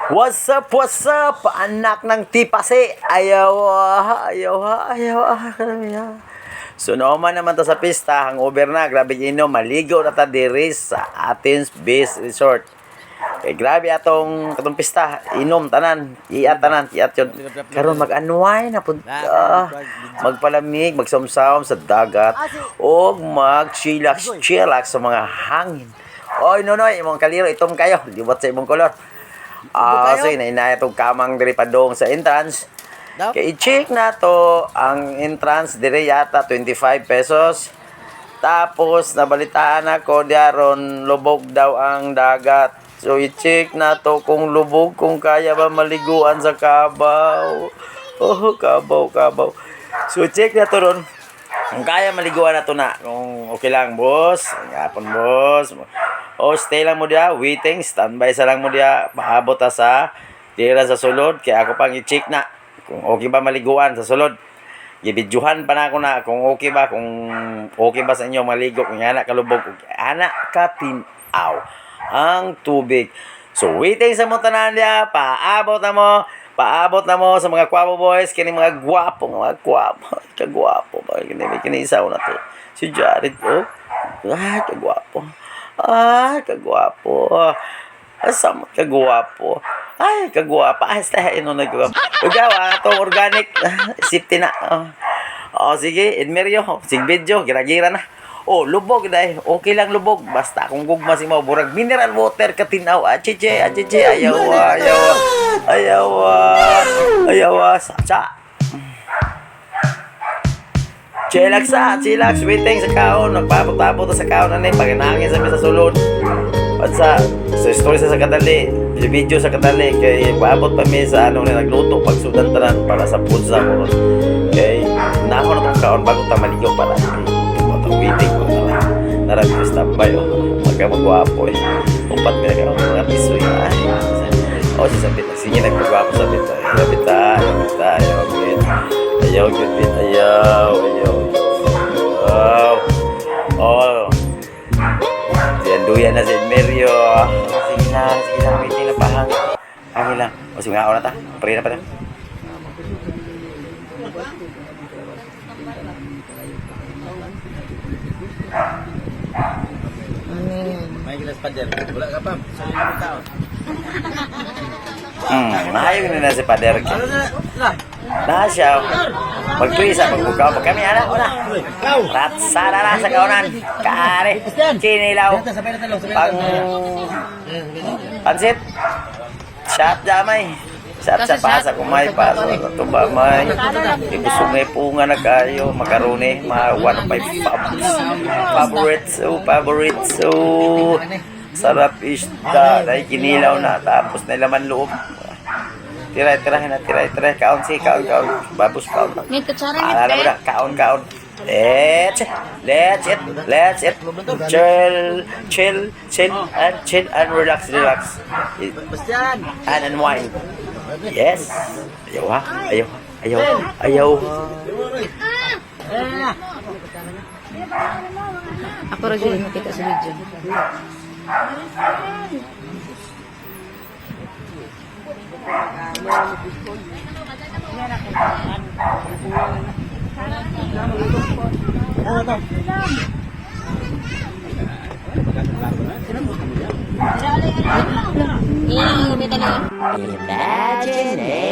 What's up, what's up? Anak ng tipase. Ayaw, ayaw. So, nooman naman to sa pista. Hangover na. Grabe inom. Maligo na ta diri sa Athens Beach Resort. Eh, grabe atong pista. Inom, tanan. Iat yun. Karon mag-unwind na punta. Magpalamig, magsawm-sawm sa dagat. O mag-chillax sa mga hangin. Oy, nonoy, imong kaliro. Itom kayo. Liwat sa imong kolor. So inainaya itong kamang diri padong sa entrance. Kaya i-check na to ang entrance diri yata 25 pesos. Tapos nabalitaan ako diaron lubog daw ang dagat. So i-check na to kung lubog, kung kaya ba maliguan sa kabaw. Oh, kabaw. So check na to ron. Kung kaya maliguan na to na. Kung okay lang, boss. Ngapon, boss. O stay lang mo dia, waiting, standby sa lang mo dia, maabot sa tira sa sulod, kaya ako pang i-check na kung okay ba maliguan sa sulod. Gibidjuhan pa na ako na kung okay ba sa inyo maligo, kung anak kalubog, kung anak katinaw ang tubig. So waiting sa mo tanan dia, paabot na mo sa mga kwapo boys, kini mga gwapo, kagwapo ba, kini isaw na to. Si Jared, kagwapo. Kagwapo. Asam kagwapo. Kagwapa. Stahin no nagwapo. Ugawa to organic. Safety na. Sige, Edmerio. Sige video, gira-gira na. Lubog dai. Okay lang lubog. Basta kung gugma si mo burag mineral water katinaw. Achiche. Ayaw. Sa. Chillax, waiting sa kaon, nagpapot-tapot sa kaon, paginangin sa sulod. At sa story sa kadali, video sa kadali, kay paabot pa mi sa nagluto, pagsudan tanan para sa putsa ko. Kay nako na itong kaon bago ta maligaw para waiting ko na narag standby, magkapagwapo umpat mi na mga tisoy. Sasabi na, sige nagpagwapo sa bita. Ayaw. Duyan na si Edmerio. Sige na, waiting na pahang. Hangin lang. Sige nga, na ta. Pray na pa na. May gilas pader. Wala ka pa. Sa limang taon. Mahayo na si pader. Na siya. Magtuisa, magbukaw. Pag kami, una. Ratsada na sa kaunan. Kare. Chinilaw. Pansit. Shot damay. Shot sa pasa. Kumay pasa. Tumba may. Ibusog na ipunga na kayo. Makaroni. One of my favorites. Sarap isda. Dahil kinilaw na. Tapos nilaman loob. Tiray. Kaon. Babus kaon. Alala mo na. Kaon. Let's eat. Chill and relax. And unwind. Yes. Ayaw. Ako rin makita sa video. Imagination.